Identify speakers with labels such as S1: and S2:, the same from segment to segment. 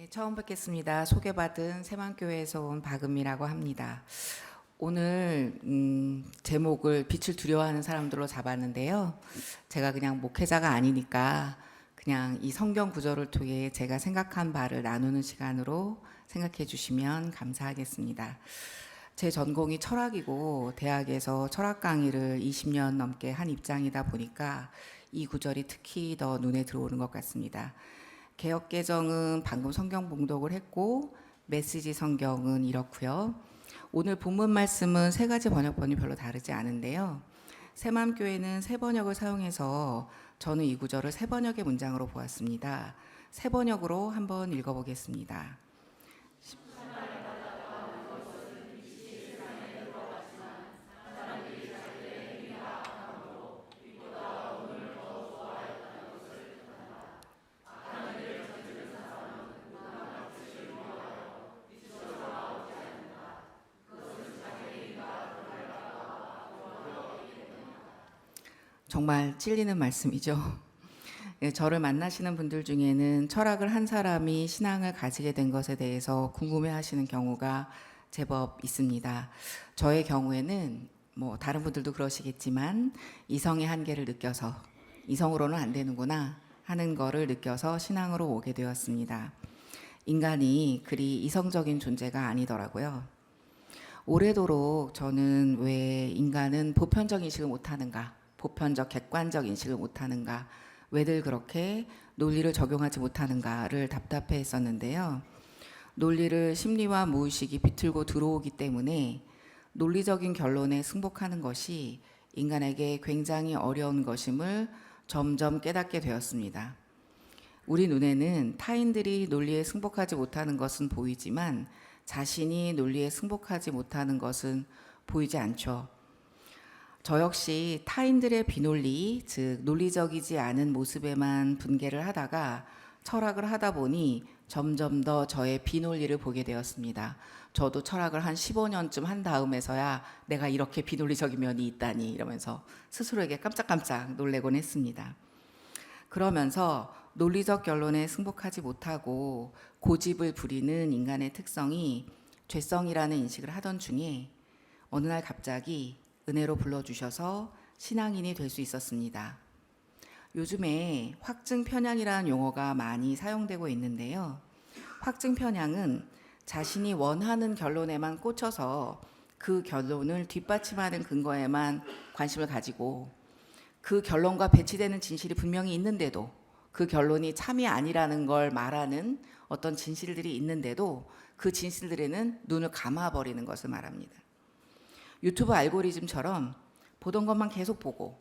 S1: 네, 처음 뵙겠습니다. 소개받은 새만교회에서 온 박은미라고 합니다. 오늘 제목을 빛을 두려워하는 사람들로 잡았는데요. 제가 그냥 목회자가 아니니까 그냥 이 성경 구절을 통해 제가 생각한 바를 나누는 시간으로 생각해 주시면 감사하겠습니다. 제 전공이 철학이고 대학에서 철학 강의를 20년 넘게 한 입장이다 보니까 이 구절이 특히 더 눈에 들어오는 것 같습니다. 개역개정은 방금 성경 봉독을 했고 메시지 성경은 이렇고요. 오늘 본문 말씀은 세 가지 번역본이 별로 다르지 않은데요. 새맘교회는 새 번역을 사용해서 저는 이 구절을 새 번역의 문장으로 보았습니다. 새 번역으로 한번 읽어보겠습니다. 정말 찔리는 말씀이죠. 저를 만나시는 분들 중에는 철학을 한 사람이 신앙을 가지게 된 것에 대해서 궁금해하시는 경우가 제법 있습니다. 저의 경우에는 뭐 다른 분들도 그러시겠지만 이성의 한계를 느껴서 이성으로는 안 되는구나 하는 거를 느껴서 신앙으로 오게 되었습니다. 인간이 그리 이성적인 존재가 아니더라고요. 오래도록 저는 왜 인간은 보편적 인식을 못하는가, 보편적 객관적 인식을 못하는가, 왜들 그렇게 논리를 적용하지 못하는가를 답답해 했었는데요. 논리를 심리와 무의식이 비틀고 들어오기 때문에 논리적인 결론에 승복하는 것이 인간에게 굉장히 어려운 것임을 점점 깨닫게 되었습니다. 우리 눈에는 타인들이 논리에 승복하지 못하는 것은 보이지만 자신이 논리에 승복하지 못하는 것은 보이지 않죠. 저 역시 타인들의 비논리, 즉 논리적이지 않은 모습에만 분개를 하다가 철학을 하다 보니 점점 더 저의 비논리를 보게 되었습니다. 저도 철학을 한 15년쯤 한 다음에서야 내가 이렇게 비논리적인 면이 있다니 이러면서 스스로에게 깜짝깜짝 놀래곤 했습니다. 그러면서 논리적 결론에 승복하지 못하고 고집을 부리는 인간의 특성이 죄성이라는 인식을 하던 중에 어느 날 갑자기 은혜로 불러주셔서 신앙인이 될 수 있었습니다. 요즘에 확증 편향이라는 용어가 많이 사용되고 있는데요. 확증 편향은 자신이 원하는 결론에만 꽂혀서 그 결론을 뒷받침하는 근거에만 관심을 가지고 그 결론과 배치되는 진실이 분명히 있는데도 그 결론이 참이 아니라는 걸 말하는 어떤 진실들이 있는데도 그 진실들에는 눈을 감아버리는 것을 말합니다. 유튜브 알고리즘처럼 보던 것만 계속 보고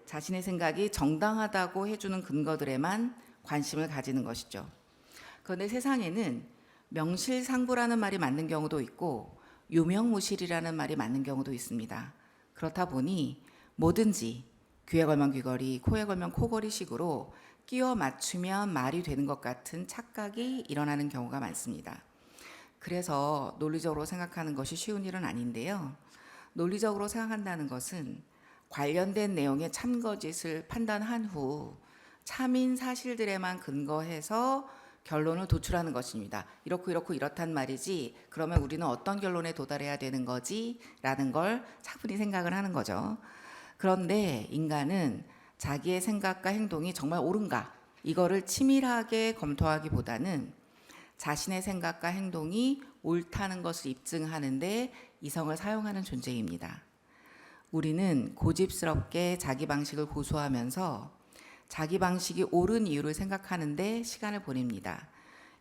S1: 자신의 생각이 정당하다고 해주는 근거들에만 관심을 가지는 것이죠. 그런데 세상에는 명실상부라는 말이 맞는 경우도 있고 유명무실이라는 말이 맞는 경우도 있습니다. 그렇다 보니 뭐든지 귀에 걸면 귀걸이, 코에 걸면 코걸이식으로 끼워 맞추면 말이 되는 것 같은 착각이 일어나는 경우가 많습니다. 그래서 논리적으로 생각하는 것이 쉬운 일은 아닌데요. 논리적으로 생각한다는 것은 관련된 내용의 참거짓을 판단한 후 참인 사실들에만 근거해서 결론을 도출하는 것입니다. 이렇고 이렇단 말이지 그러면 우리는 어떤 결론에 도달해야 되는 거지? 라는 걸 차분히 생각을 하는 거죠. 그런데 인간은 자기의 생각과 행동이 정말 옳은가? 이거를 치밀하게 검토하기보다는 자신의 생각과 행동이 옳다는 것을 입증하는데 이성을 사용하는 존재입니다. 우리는 고집스럽게 자기 방식을 고수하면서 자기 방식이 옳은 이유를 생각하는데 시간을 보냅니다.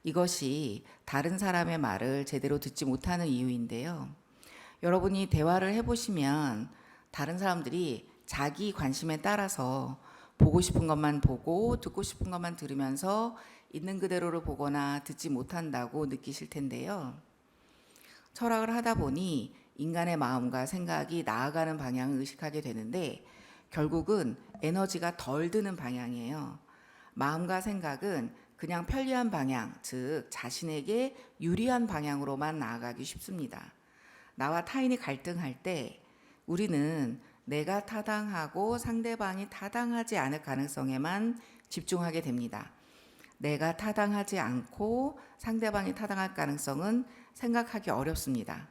S1: 이것이 다른 사람의 말을 제대로 듣지 못하는 이유인데요. 여러분이 대화를 해보시면 다른 사람들이 자기 관심에 따라서 보고 싶은 것만 보고 듣고 싶은 것만 들으면서 있는 그대로를 보거나 듣지 못한다고 느끼실 텐데요. 철학을 하다 보니 인간의 마음과 생각이 나아가는 방향을 의식하게 되는데 결국은 에너지가 덜 드는 방향이에요. 마음과 생각은 그냥 편리한 방향, 즉 자신에게 유리한 방향으로만 나아가기 쉽습니다. 나와 타인이 갈등할 때 우리는 내가 타당하고 상대방이 타당하지 않을 가능성에만 집중하게 됩니다. 내가 타당하지 않고 상대방이 타당할 가능성은 생각하기 어렵습니다.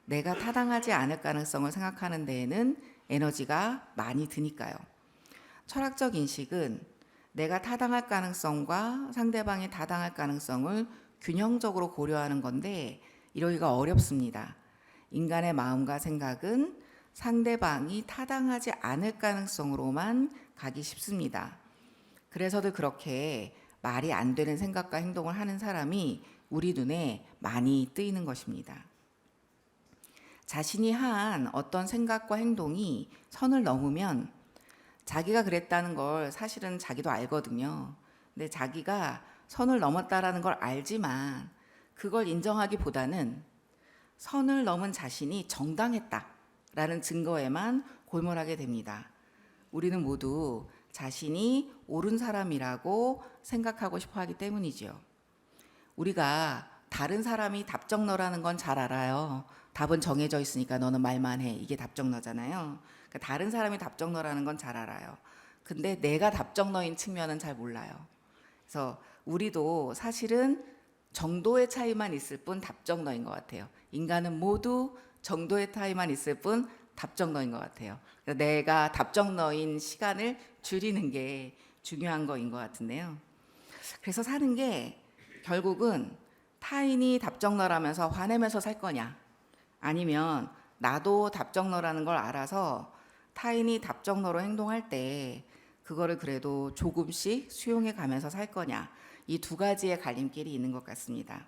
S1: 내가 타당하지 않을 가능성을 생각하는 데에는 에너지가 많이 드니까요. 철학적 인식은 내가 타당할 가능성과 상대방이 타당할 가능성을 균형적으로 고려하는 건데 이러기가 어렵습니다. 인간의 마음과 생각은 상대방이 타당하지 않을 가능성으로만 가기 쉽습니다. 그래서도 그렇게 말이 안 되는 생각과 행동을 하는 사람이 우리 눈에 많이 뜨이는 것입니다. 자신이 한 어떤 생각과 행동이 선을 넘으면 자기가 그랬다는 걸 사실은 자기도 알거든요. 근데 자기가 선을 넘었다라는 걸 알지만 그걸 인정하기보다는 선을 넘은 자신이 정당했다라는 증거에만 골몰하게 됩니다. 우리는 모두 자신이 옳은 사람이라고 생각하고 싶어 하기 때문이지요. 우리가 다른 사람이 답정너라는 건 잘 알아요. 답은 정해져 있으니까 너는 말만 해. 이게 답정너잖아요. 그러니까 다른 사람이 답정너라는 건 잘 알아요. 근데 내가 답정너인 측면은 잘 몰라요. 그래서 우리도 사실은 정도의 차이만 있을 뿐 답정너인 것 같아요. 인간은 모두 정도의 차이만 있을 뿐 답정너인 것 같아요. 그러니까 내가 답정너인 시간을 줄이는 게 중요한 거인 것 같은데요. 그래서 사는 게 결국은 타인이 답정너라면서 화내면서 살 거냐, 아니면 나도 답정너라는 걸 알아서 타인이 답정너로 행동할 때 그거를 그래도 조금씩 수용해 가면서 살 거냐, 이 두 가지의 갈림길이 있는 것 같습니다.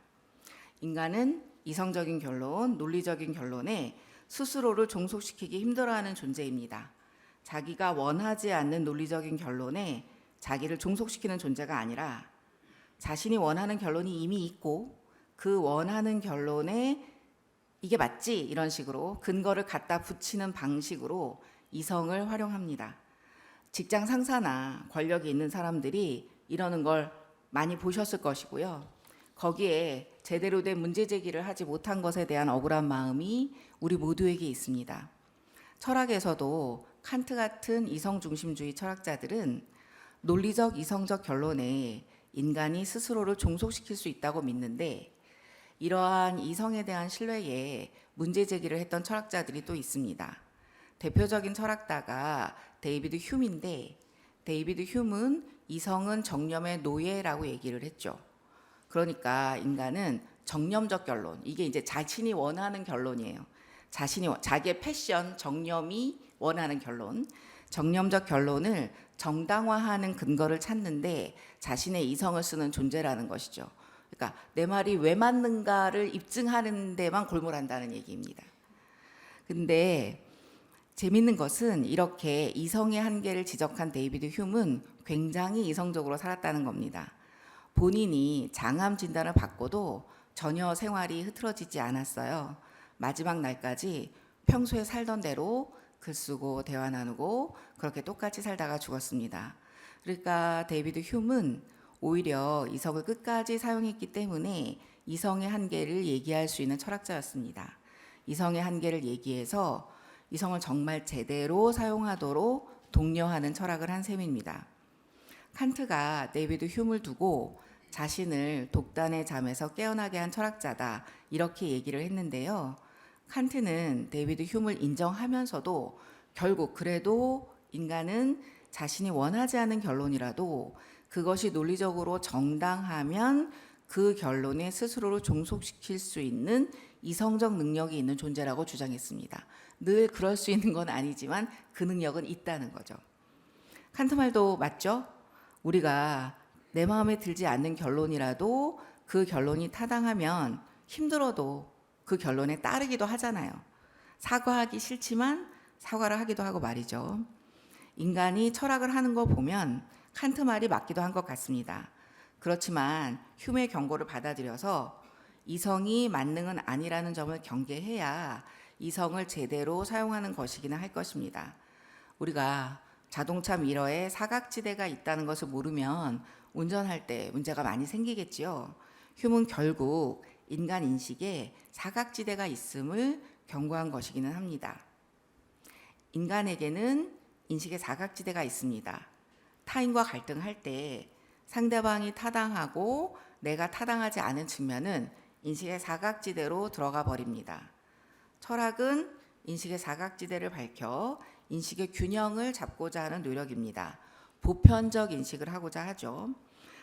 S1: 인간은 이성적인 결론, 논리적인 결론에 스스로를 종속시키기 힘들어하는 존재입니다. 자기가 원하지 않는 논리적인 결론에 자기를 종속시키는 존재가 아니라 자신이 원하는 결론이 이미 있고 그 원하는 결론에 이게 맞지? 이런 식으로 근거를 갖다 붙이는 방식으로 이성을 활용합니다. 직장 상사나 권력이 있는 사람들이 이러는 걸 많이 보셨을 것이고요. 거기에 제대로 된 문제 제기를 하지 못한 것에 대한 억울한 마음이 우리 모두에게 있습니다. 철학에서도 칸트 같은 이성 중심주의 철학자들은 논리적 이성적 결론에 인간이 스스로를 종속시킬 수 있다고 믿는데 이러한 이성에 대한 신뢰에 문제 제기를 했던 철학자들이 또 있습니다. 대표적인 철학가가 데이비드 휴인데 데이비드 휴은 이성은 정념의 노예라고 얘기를 했죠. 그러니까 인간은 정념적 결론, 이게 이제 자신이 원하는 결론이에요. 자기의 패션, 정념이 원하는 결론, 정념적 결론을 정당화하는 근거를 찾는데 자신의 이성을 쓰는 존재라는 것이죠. 그러니까 내 말이 왜 맞는가를 입증하는 데만 골몰한다는 얘기입니다. 근데 재밌는 것은 이렇게 이성의 한계를 지적한 데이비드 휴은 굉장히 이성적으로 살았다는 겁니다. 본인이 장암 진단을 받고도 전혀 생활이 흐트러지지 않았어요. 마지막 날까지 평소에 살던 대로 글 쓰고 대화 나누고 그렇게 똑같이 살다가 죽었습니다. 그러니까 데이비드 휴은 오히려 이성을 끝까지 사용했기 때문에 이성의 한계를 얘기할 수 있는 철학자였습니다. 이성의 한계를 얘기해서 이성을 정말 제대로 사용하도록 독려하는 철학을 한 셈입니다. 칸트가 데이비드 휴을 두고 자신을 독단의 잠에서 깨어나게 한 철학자다 이렇게 얘기를 했는데요. 칸트는 데이비드 휴을 인정하면서도 결국 그래도 인간은 자신이 원하지 않은 결론이라도 그것이 논리적으로 정당하면 그 결론에 스스로를 종속시킬 수 있는 이성적 능력이 있는 존재라고 주장했습니다. 늘 그럴 수 있는 건 아니지만 그 능력은 있다는 거죠. 칸트 말도 맞죠? 우리가 내 마음에 들지 않는 결론이라도 그 결론이 타당하면 힘들어도 그 결론에 따르기도 하잖아요. 사과하기 싫지만 사과를 하기도 하고 말이죠. 인간이 철학을 하는 거 보면 칸트 말이 맞기도 한 것 같습니다. 그렇지만 휴메의 경고를 받아들여서 이성이 만능은 아니라는 점을 경계해야 이성을 제대로 사용하는 것이기는 할 것입니다. 우리가 자동차 미러에 사각지대가 있다는 것을 모르면 운전할 때 문제가 많이 생기겠지요. 휴은 결국 인간 인식에 사각지대가 있음을 경고한 것이기는 합니다. 인간에게는 인식에 사각지대가 있습니다. 타인과 갈등할 때 상대방이 타당하고 내가 타당하지 않은 측면은 인식의 사각지대로 들어가 버립니다. 철학은 인식의 사각지대를 밝혀 인식의 균형을 잡고자 하는 노력입니다. 보편적 인식을 하고자 하죠.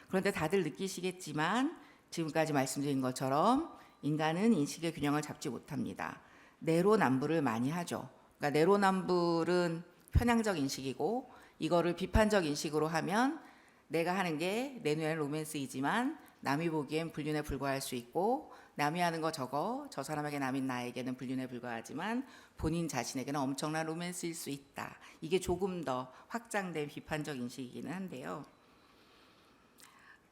S1: 그런데 다들 느끼시겠지만 지금까지 말씀드린 것처럼 인간은 인식의 균형을 잡지 못합니다. 내로남불을 많이 하죠. 그러니까 내로남불은 편향적 인식이고 이거를 비판적 인식으로 하면 내가 하는 게 내 눈에는 로맨스이지만 남이 보기엔 불륜에 불과할 수 있고 남이 하는 거 저거 저 사람에게 남인 나에게는 불륜에 불과하지만 본인 자신에게는 엄청난 로맨스일 수 있다. 이게 조금 더 확장된 비판적 인식이기는 한데요.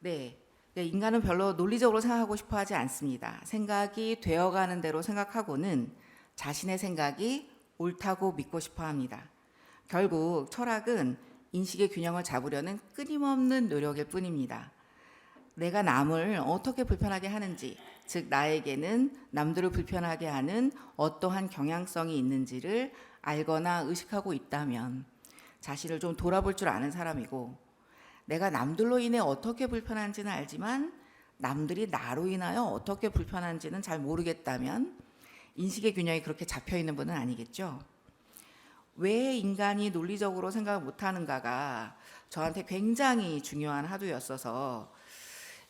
S1: 네, 인간은 별로 논리적으로 생각하고 싶어 하지 않습니다. 생각이 되어가는 대로 생각하고는 자신의 생각이 옳다고 믿고 싶어 합니다. 결국 철학은 인식의 균형을 잡으려는 끊임없는 노력일 뿐입니다. 내가 남을 어떻게 불편하게 하는지, 즉 나에게는 남들을 불편하게 하는 어떠한 경향성이 있는지를 알거나 의식하고 있다면 자신을 좀 돌아볼 줄 아는 사람이고, 내가 남들로 인해 어떻게 불편한지는 알지만 남들이 나로 인하여 어떻게 불편한지는 잘 모르겠다면 인식의 균형이 그렇게 잡혀 있는 분은 아니겠죠. 왜 인간이 논리적으로 생각을 못하는가가 저한테 굉장히 중요한 화두였어서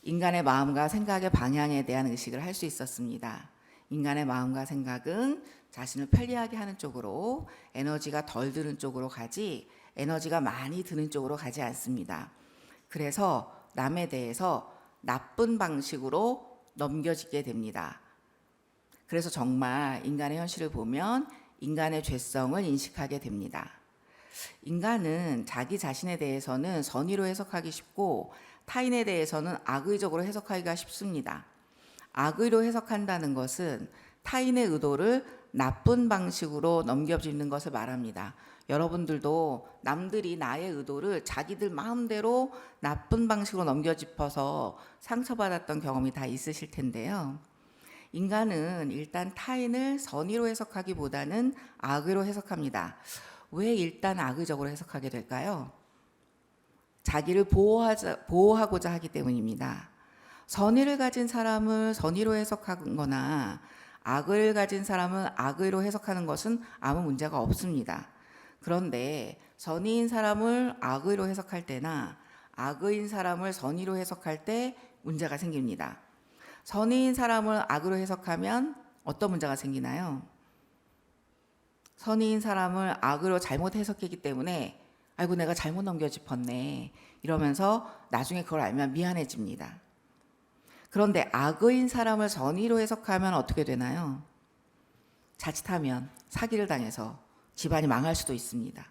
S1: 인간의 마음과 생각의 방향에 대한 의식을 할 수 있었습니다. 인간의 마음과 생각은 자신을 편리하게 하는 쪽으로, 에너지가 덜 드는 쪽으로 가지 에너지가 많이 드는 쪽으로 가지 않습니다. 그래서 남에 대해서 나쁜 방식으로 넘겨지게 됩니다. 그래서 정말 인간의 현실을 보면 인간의 죄성을 인식하게 됩니다. 인간은 자기 자신에 대해서는 선의로 해석하기 쉽고 타인에 대해서는 악의적으로 해석하기가 쉽습니다. 악의로 해석한다는 것은 타인의 의도를 나쁜 방식으로 넘겨짚는 것을 말합니다. 여러분들도 남들이 나의 의도를 자기들 마음대로 나쁜 방식으로 넘겨짚어서 상처받았던 경험이 다 있으실 텐데요. 인간은 일단 타인을 선의로 해석하기보다는 악의로 해석합니다. 왜 일단 악의적으로 해석하게 될까요? 자기를 보호하고자 하기 때문입니다. 선의를 가진 사람을 선의로 해석하거나 악의를 가진 사람은 악의로 해석하는 것은 아무 문제가 없습니다. 그런데 선의인 사람을 악의로 해석할 때나 악의인 사람을 선의로 해석할 때 문제가 생깁니다. 선의인 사람을 악의로 해석하면 어떤 문제가 생기나요? 선의인 사람을 악의로 잘못 해석했기 때문에 아이고 내가 잘못 넘겨짚었네 이러면서 나중에 그걸 알면 미안해집니다. 그런데 악의인 사람을 선의로 해석하면 어떻게 되나요? 자칫하면 사기를 당해서 집안이 망할 수도 있습니다.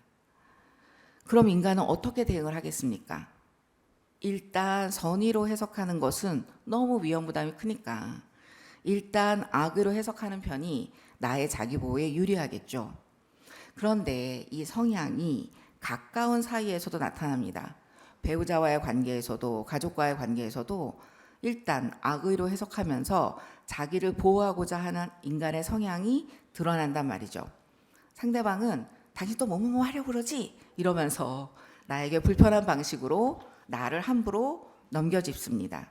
S1: 그럼 인간은 어떻게 대응을 하겠습니까? 일단 선의로 해석하는 것은 너무 위험 부담이 크니까 일단 악의로 해석하는 편이 나의 자기 보호에 유리하겠죠. 그런데 이 성향이 가까운 사이에서도 나타납니다. 배우자와의 관계에서도 가족과의 관계에서도 일단 악의로 해석하면서 자기를 보호하고자 하는 인간의 성향이 드러난단 말이죠. 상대방은 당신 또 뭐뭐뭐 하려고 그러지? 이러면서 나에게 불편한 방식으로 나를 함부로 넘겨짚습니다.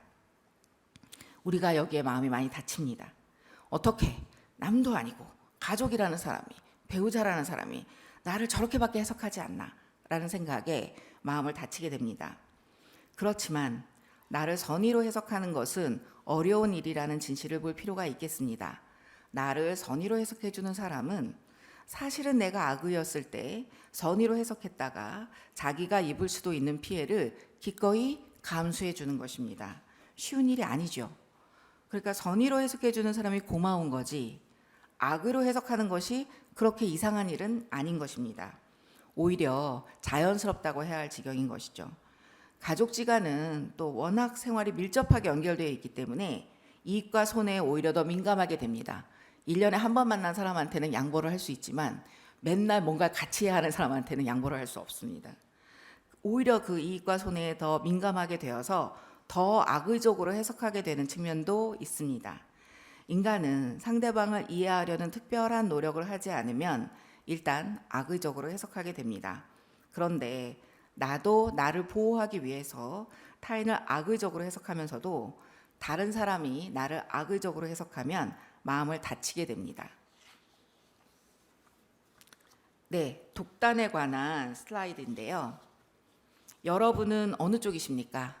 S1: 우리가 여기에 마음이 많이 다칩니다. 어떻게 남도 아니고 가족이라는 사람이 배우자라는 사람이 나를 저렇게밖에 해석하지 않나 라는 생각에 마음을 다치게 됩니다. 그렇지만 나를 선의로 해석하는 것은 어려운 일이라는 진실을 볼 필요가 있겠습니다. 나를 선의로 해석해주는 사람은 사실은 내가 악의였을 때 선의로 해석했다가 자기가 입을 수도 있는 피해를 기꺼이 감수해 주는 것입니다. 쉬운 일이 아니죠. 그러니까 선의로 해석해 주는 사람이 고마운 거지 악의로 해석하는 것이 그렇게 이상한 일은 아닌 것입니다. 오히려 자연스럽다고 해야 할 지경인 것이죠. 가족지간은 또 워낙 생활이 밀접하게 연결되어 있기 때문에 이익과 손해에 오히려 더 민감하게 됩니다. 1년에 한 번 만난 사람한테는 양보를 할 수 있지만 맨날 뭔가 같이 해야 하는 사람한테는 양보를 할 수 없습니다. 오히려 그 이익과 손해에 더 민감하게 되어서 더 악의적으로 해석하게 되는 측면도 있습니다. 인간은 상대방을 이해하려는 특별한 노력을 하지 않으면 일단 악의적으로 해석하게 됩니다. 그런데 나도 나를 보호하기 위해서 타인을 악의적으로 해석하면서도 다른 사람이 나를 악의적으로 해석하면 마음을 다치게 됩니다. 네, 독단에 관한 슬라이드인데요. 여러분은 어느 쪽이십니까?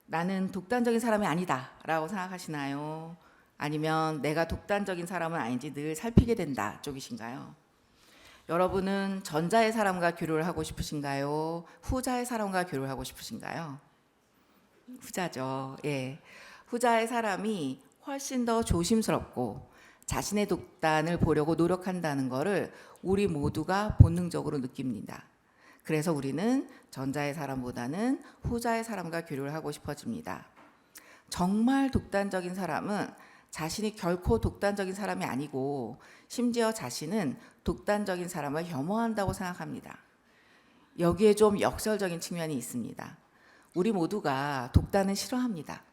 S1: 나는 독단적인 사람이 아니다 라고 생각하시나요? 아니면 내가 독단적인 사람은 아닌지 늘 살피게 된다 쪽이신가요? 여러분은 전자의 사람과 교류를 하고 싶으신가요? 후자의 사람과 교류를 하고 싶으신가요? 후자죠. 예. 후자의 사람이 훨씬 더 조심스럽고 자신의 독단을 보려고 노력한다는 것을 우리 모두가 본능적으로 느낍니다. 그래서 우리는 전자의 사람보다는 후자의 사람과 교류를 하고 싶어집니다. 정말 독단적인 사람은 자신이 결코 독단적인 사람이 아니고 심지어 자신은 독단적인 사람을 혐오한다고 생각합니다. 여기에 좀 역설적인 측면이 있습니다. 우리 모두가 독단은 싫어합니다.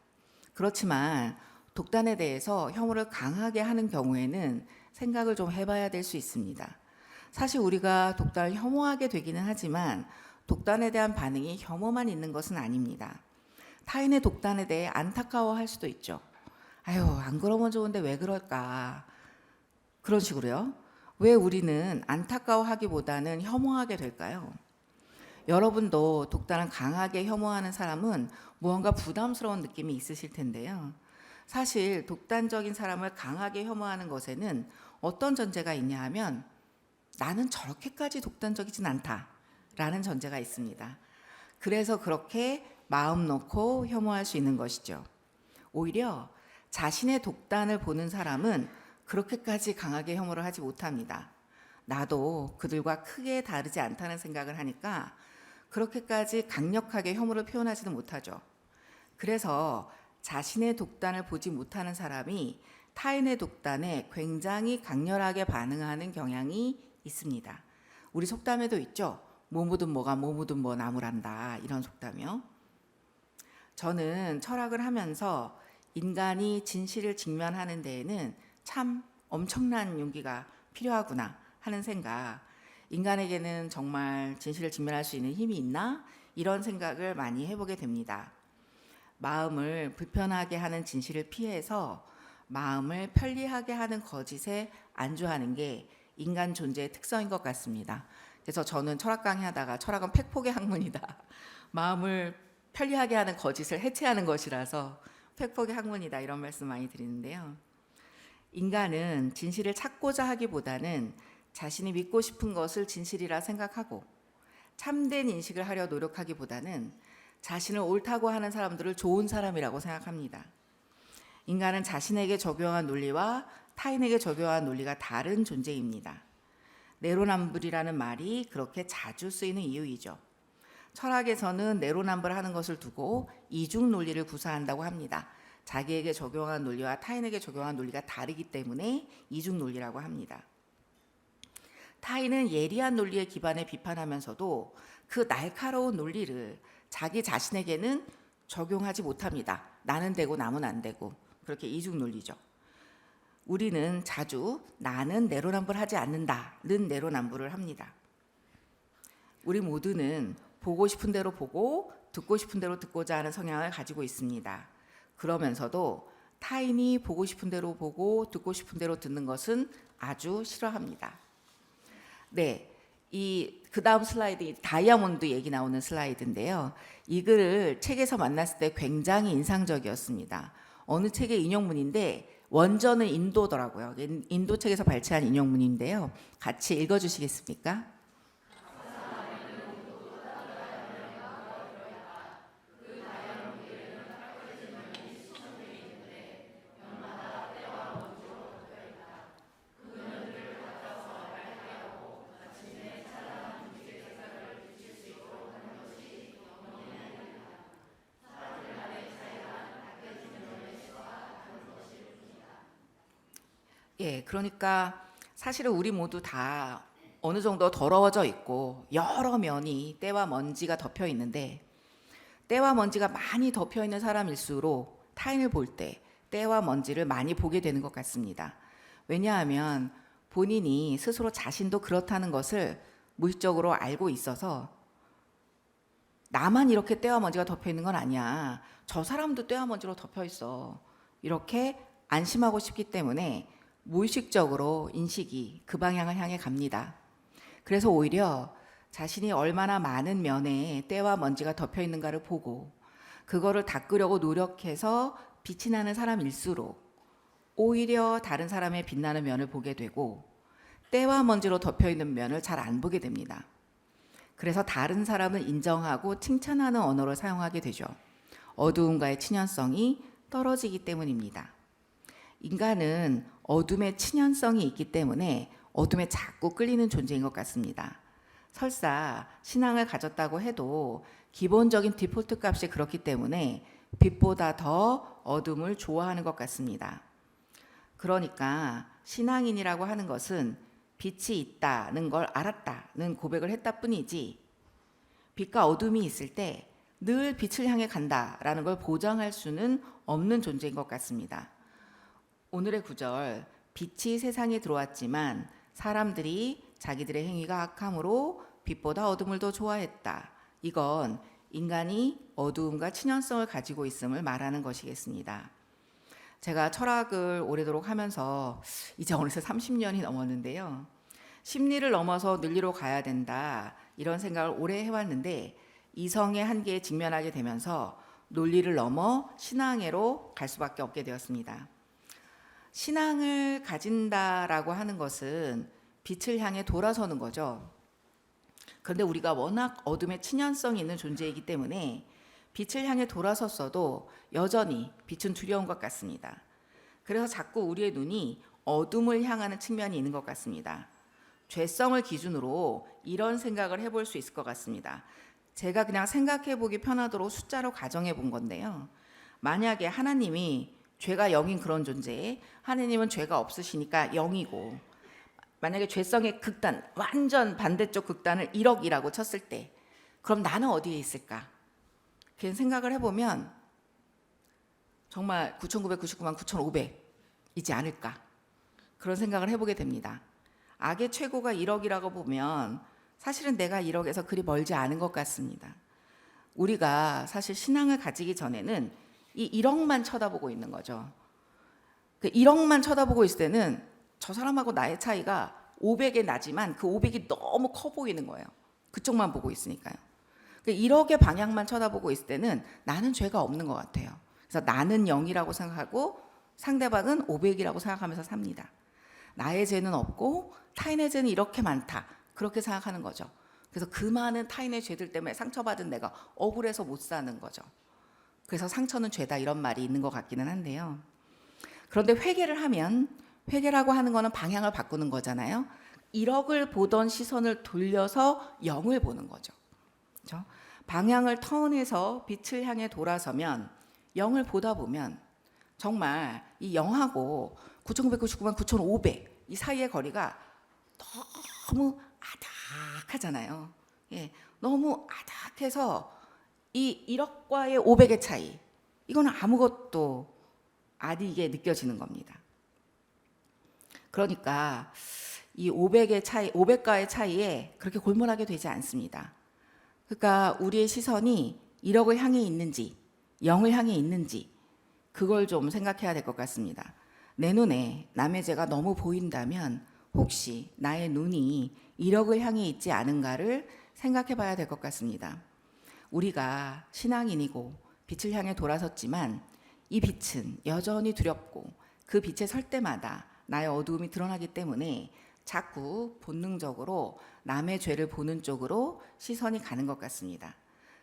S1: 그렇지만 독단에 대해서 혐오를 강하게 하는 경우에는 생각을 좀 해봐야 될 수 있습니다. 사실 우리가 독단을 혐오하게 되기는 하지만 독단에 대한 반응이 혐오만 있는 것은 아닙니다. 타인의 독단에 대해 안타까워할 수도 있죠. 아유, 안 그러면 좋은데 왜 그럴까? 그런 식으로요. 왜 우리는 안타까워하기보다는 혐오하게 될까요? 여러분도 독단을 강하게 혐오하는 사람은 무언가 부담스러운 느낌이 있으실 텐데요. 사실 독단적인 사람을 강하게 혐오하는 것에는 어떤 전제가 있냐 하면 나는 저렇게까지 독단적이진 않다라는 전제가 있습니다. 그래서 그렇게 마음 놓고 혐오할 수 있는 것이죠. 오히려 자신의 독단을 보는 사람은 그렇게까지 강하게 혐오를 하지 못합니다. 나도 그들과 크게 다르지 않다는 생각을 하니까 그렇게까지 강력하게 혐오를 표현하지는 못하죠. 그래서 자신의 독단을 보지 못하는 사람이 타인의 독단에 굉장히 강렬하게 반응하는 경향이 있습니다. 우리 속담에도 있죠. 뭐 묻은 뭐가 뭐 묻은 뭐 나무란다, 이런 속담이요. 저는 철학을 하면서 인간이 진실을 직면하는 데에는 참 엄청난 용기가 필요하구나 하는 생각, 인간에게는 정말 진실을 직면할 수 있는 힘이 있나? 이런 생각을 많이 해보게 됩니다. 마음을 불편하게 하는 진실을 피해서 마음을 편리하게 하는 거짓에 안주하는 게 인간 존재의 특성인 것 같습니다. 그래서 저는 철학 강의하다가 철학은 팩폭의 학문이다. 마음을 편리하게 하는 거짓을 해체하는 것이라서 팩폭의 학문이다, 이런 말씀 많이 드리는데요. 인간은 진실을 찾고자 하기보다는 자신이 믿고 싶은 것을 진실이라 생각하고 참된 인식을 하려 노력하기보다는 자신을 옳다고 하는 사람들을 좋은 사람이라고 생각합니다. 인간은 자신에게 적용한 논리와 타인에게 적용한 논리가 다른 존재입니다. 내로남불이라는 말이 그렇게 자주 쓰이는 이유이죠. 철학에서는 내로남불하는 것을 두고 이중 논리를 구사한다고 합니다. 자기에게 적용한 논리와 타인에게 적용한 논리가 다르기 때문에 이중 논리라고 합니다. 타인은 예리한 논리에 기반해 비판하면서도 그 날카로운 논리를 자기 자신에게는 적용하지 못합니다. 나는 되고 남은 안 되고, 그렇게 이중 논리죠. 우리는 자주 나는 내로남불하지 않는다는 내로남불을 합니다. 우리 모두는 보고 싶은 대로 보고 듣고 싶은 대로 듣고자 하는 성향을 가지고 있습니다. 그러면서도 타인이 보고 싶은 대로 보고 듣고 싶은 대로 듣는 것은 아주 싫어합니다. 네, 그 다음 슬라이드 다이아몬드 얘기 나오는 슬라이드인데요. 이 글을 책에서 만났을 때 굉장히 인상적이었습니다. 어느 책의 인용문인데 원전은 인도더라고요. 인도 책에서 발췌한 인용문인데요. 같이 읽어주시겠습니까? 예, 그러니까 사실은 우리 모두 다 어느 정도 더러워져 있고 여러 면이 때와 먼지가 덮여 있는데, 때와 먼지가 많이 덮여 있는 사람일수록 타인을 볼 때 때와 먼지를 많이 보게 되는 것 같습니다. 왜냐하면 본인이 스스로 자신도 그렇다는 것을 무의식적으로 알고 있어서 나만 이렇게 때와 먼지가 덮여 있는 건 아니야. 저 사람도 때와 먼지로 덮여 있어. 이렇게 안심하고 싶기 때문에 무의식적으로 인식이 그 방향을 향해 갑니다. 그래서 오히려 자신이 얼마나 많은 면에 때와 먼지가 덮여 있는가를 보고 그거를 닦으려고 노력해서 빛이 나는 사람일수록 오히려 다른 사람의 빛나는 면을 보게 되고 때와 먼지로 덮여 있는 면을 잘 안 보게 됩니다. 그래서 다른 사람을 인정하고 칭찬하는 언어를 사용하게 되죠. 어두움과의 친연성이 떨어지기 때문입니다. 인간은 어둠의 친연성이 있기 때문에 어둠에 자꾸 끌리는 존재인 것 같습니다. 설사 신앙을 가졌다고 해도 기본적인 디폴트 값이 그렇기 때문에 빛보다 더 어둠을 좋아하는 것 같습니다. 그러니까 신앙인이라고 하는 것은 빛이 있다는 걸 알았다는 고백을 했다 뿐이지 빛과 어둠이 있을 때 늘 빛을 향해 간다라는 걸 보장할 수는 없는 존재인 것 같습니다. 오늘의 구절, 빛이 세상에 들어왔지만 사람들이 자기들의 행위가 악함으로 빛보다 어둠을 더 좋아했다. 이건 인간이 어두움과 친연성을 가지고 있음을 말하는 것이겠습니다. 제가 철학을 오래도록 하면서 이제 어느새 30년이 넘었는데요. 심리를 넘어서 논리로 가야 된다. 이런 생각을 오래 해왔는데 이성의 한계에 직면하게 되면서 논리를 넘어 신앙으로 갈 수밖에 없게 되었습니다. 신앙을 가진다라고 하는 것은 빛을 향해 돌아서는 거죠. 그런데 우리가 워낙 어둠의 친연성이 있는 존재이기 때문에 빛을 향해 돌아섰어도 여전히 빛은 두려운 것 같습니다. 그래서 자꾸 우리의 눈이 어둠을 향하는 측면이 있는 것 같습니다. 죄성을 기준으로 이런 생각을 해볼 수 있을 것 같습니다. 제가 그냥 생각해보기 편하도록 숫자로 가정해 본 건데요. 만약에 하나님이 죄가 0인 그런 존재에 하나님은 죄가 없으시니까 0이고 만약에 죄성의 극단, 완전 반대쪽 극단을 1억이라고 쳤을 때 그럼 나는 어디에 있을까? 그런 생각을 해보면 정말 9,999만 9,500이지 않을까? 그런 생각을 해보게 됩니다. 악의 최고가 1억이라고 보면 사실은 내가 1억에서 그리 멀지 않은 것 같습니다. 우리가 사실 신앙을 가지기 전에는 이 1억만 쳐다보고 있는 거죠. 그 1억만 쳐다보고 있을 때는 저 사람하고 나의 차이가 500에 나지만 그 500이 너무 커 보이는 거예요. 그쪽만 보고 있으니까요. 그 1억의 방향만 쳐다보고 있을 때는 나는 죄가 없는 것 같아요. 그래서 나는 0이라고 생각하고 상대방은 500이라고 생각하면서 삽니다. 나의 죄는 없고 타인의 죄는 이렇게 많다. 그렇게 생각하는 거죠. 그래서 그 많은 타인의 죄들 때문에 상처받은 내가 억울해서 못 사는 거죠. 그래서 상처는 죄다 이런 말이 있는 것 같기는 한데요. 그런데 회개를 하면 회개라고 하는 거는 방향을 바꾸는 거잖아요. 1억을 보던 시선을 돌려서 0을 보는 거죠. 그렇죠? 방향을 턴해서 빛을 향해 돌아서면 0을 보다 보면 정말 이 0하고 9,999만 9,500 이 사이의 거리가 너무 아닥하잖아요. 예, 너무 아닥해서 이 1억과의 500의 차이, 이거는 아무것도 아니게 느껴지는 겁니다. 그러니까 이 500의 차이, 500과의 차이에 그렇게 골몰하게 되지 않습니다. 그러니까 우리의 시선이 1억을 향해 있는지, 0을 향해 있는지, 그걸 좀 생각해야 될 것 같습니다. 내 눈에 남의 죄가 너무 보인다면 혹시 나의 눈이 1억을 향해 있지 않은가를 생각해 봐야 될 것 같습니다. 우리가 신앙인이고 빛을 향해 돌아섰지만 이 빛은 여전히 두렵고 그 빛에 설 때마다 나의 어두움이 드러나기 때문에 자꾸 본능적으로 남의 죄를 보는 쪽으로 시선이 가는 것 같습니다.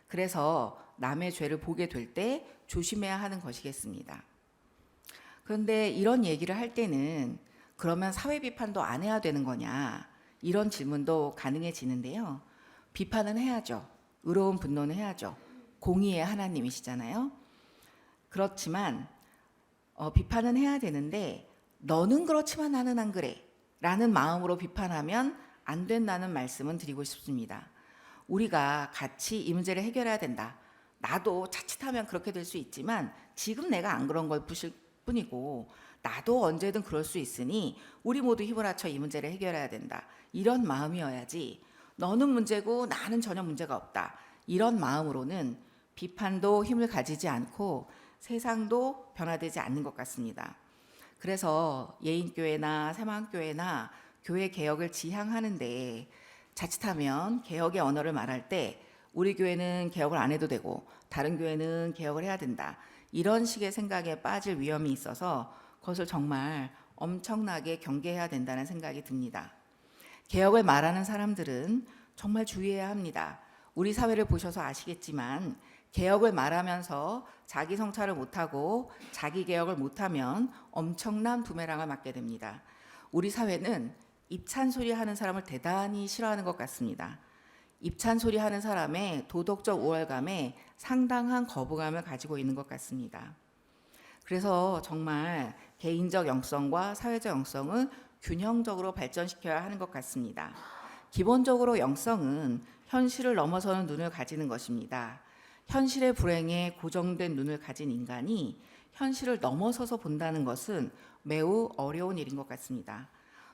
S1: 그래서 남의 죄를 보게 될 때 조심해야 하는 것이겠습니다. 그런데 이런 얘기를 할 때는 그러면 사회 비판도 안 해야 되는 거냐, 이런 질문도 가능해지는데요. 비판은 해야죠. 의로운 분노는 해야죠. 공의의 하나님이시잖아요. 그렇지만 비판은 해야 되는데 너는 그렇지만 나는 안 그래 라는 마음으로 비판하면 안 된다는 말씀은 드리고 싶습니다. 우리가 같이 이 문제를 해결해야 된다. 나도 자칫하면 그렇게 될 수 있지만 지금 내가 안 그런 걸 뿐이고 나도 언제든 그럴 수 있으니 우리 모두 힘을 합쳐 이 문제를 해결해야 된다. 이런 마음이어야지 너는 문제고 나는 전혀 문제가 없다. 이런 마음으로는 비판도 힘을 가지지 않고 세상도 변화되지 않는 것 같습니다. 그래서 예인교회나 새마음교회나 교회 개혁을 지향하는데 자칫하면 개혁의 언어를 말할 때 우리 교회는 개혁을 안 해도 되고 다른 교회는 개혁을 해야 된다. 이런 식의 생각에 빠질 위험이 있어서 그것을 정말 엄청나게 경계해야 된다는 생각이 듭니다. 개혁을 말하는 사람들은 정말 주의해야 합니다. 우리 사회를 보셔서 아시겠지만 개혁을 말하면서 자기 성찰을 못하고 자기 개혁을 못하면 엄청난 부메랑을 맞게 됩니다. 우리 사회는 입찬 소리 하는 사람을 대단히 싫어하는 것 같습니다. 입찬 소리 하는 사람의 도덕적 우월감에 상당한 거부감을 가지고 있는 것 같습니다. 그래서 정말 개인적 영성과 사회적 영성은 균형적으로 발전시켜야 하는 것 같습니다. 기본적으로 영성은 현실을 넘어서는 눈을 가지는 것입니다. 현실의 불행에 고정된 눈을 가진 인간이 현실을 넘어서서 본다는 것은 매우 어려운 일인 것 같습니다.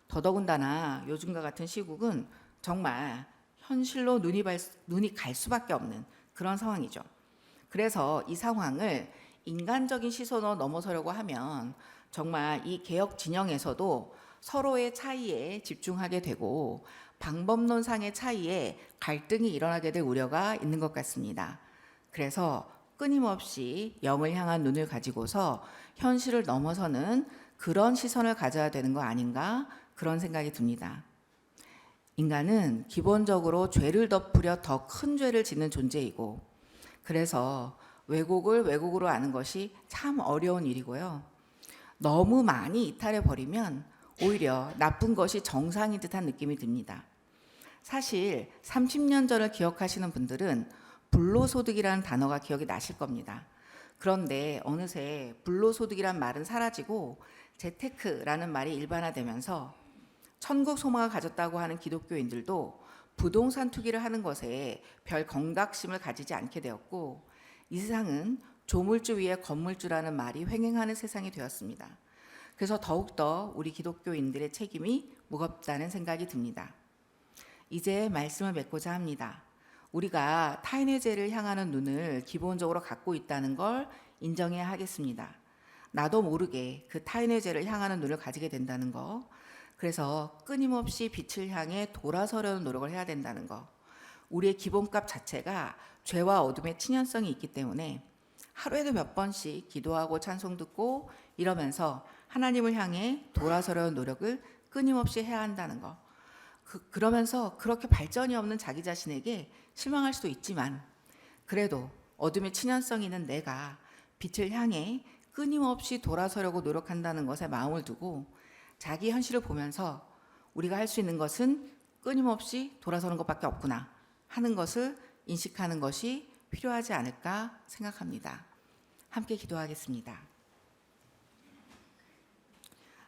S1: 더더군다나 요즘과 같은 시국은 정말 현실로 눈이 갈 수밖에 없는 그런 상황이죠. 그래서 이 상황을 인간적인 시선으로 넘어서려고 하면 정말 이 개혁 진영에서도 서로의 차이에 집중하게 되고 방법론상의 차이에 갈등이 일어나게 될 우려가 있는 것 같습니다. 그래서 끊임없이 영을 향한 눈을 가지고서 현실을 넘어서는 그런 시선을 가져야 되는 거 아닌가 그런 생각이 듭니다. 인간은 기본적으로 죄를 덮으려 더 큰 죄를 짓는 존재이고 그래서 왜곡을 왜곡으로 아는 것이 참 어려운 일이고요. 너무 많이 이탈해 버리면 오히려 나쁜 것이 정상인 듯한 느낌이 듭니다. 사실 30년 전을 기억하시는 분들은 불로소득이라는 단어가 기억이 나실 겁니다. 그런데 어느새 불로소득이란 말은 사라지고 재테크라는 말이 일반화되면서 천국 소망을 가졌다고 하는 기독교인들도 부동산 투기를 하는 것에 별 경각심을 가지지 않게 되었고 이 세상은 조물주 위에 건물주라는 말이 횡행하는 세상이 되었습니다. 그래서 더욱더 우리 기독교인들의 책임이 무겁다는 생각이 듭니다. 이제 말씀을 맺고자 합니다. 우리가 타인의 죄를 향하는 눈을 기본적으로 갖고 있다는 걸 인정해야 하겠습니다. 나도 모르게 그 타인의 죄를 향하는 눈을 가지게 된다는 거, 그래서 끊임없이 빛을 향해 돌아서려는 노력을 해야 된다는 거, 우리의 기본값 자체가 죄와 어둠의 친연성이 있기 때문에 하루에도 몇 번씩 기도하고 찬송 듣고 이러면서 하나님을 향해 돌아서려는 노력을 끊임없이 해야 한다는 거. 그러면서 그렇게 발전이 없는 자기 자신에게 실망할 수도 있지만 그래도 어둠의 친연성이 있는 내가 빛을 향해 끊임없이 돌아서려고 노력한다는 것에 마음을 두고 자기 현실을 보면서 우리가 할 수 있는 것은 끊임없이 돌아서는 것밖에 없구나 하는 것을 인식하는 것이 필요하지 않을까 생각합니다. 함께 기도하겠습니다.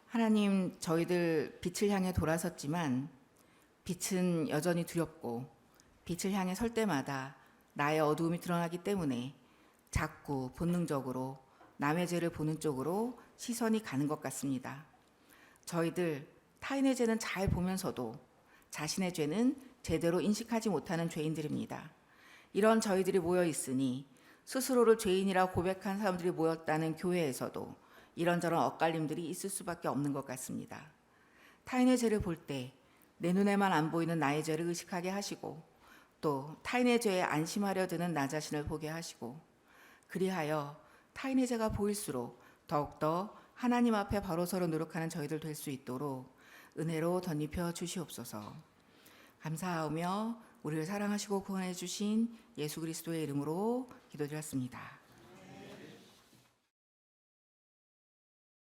S1: 하나님, 저희들 빛을 향해 돌아섰지만 빛은 여전히 두렵고 빛을 향해 설 때마다 나의 어두움이 드러나기 때문에 자꾸 본능적으로 남의 죄를 보는 쪽으로 시선이 가는 것 같습니다. 저희들 타인의 죄는 잘 보면서도 자신의 죄는 제대로 인식하지 못하는 죄인들입니다. 이런 저희들이 모여 있으니 스스로를 죄인이라 고백한 사람들이 모였다는 교회에서도 이런저런 엇갈림들이 있을 수밖에 없는 것 같습니다. 타인의 죄를 볼 때 내 눈에만 안 보이는 나의 죄를 의식하게 하시고 또 타인의 죄에 안심하려 드는 나 자신을 보게 하시고 그리하여 타인의 죄가 보일수록 더욱더 하나님 앞에 바로 서로 노력하는 저희들 될 수 있도록 은혜로 덧입혀 주시옵소서. 감사하며 우리를 사랑하시고 구원해 주신 예수 그리스도의 이름으로 기도드렸습니다.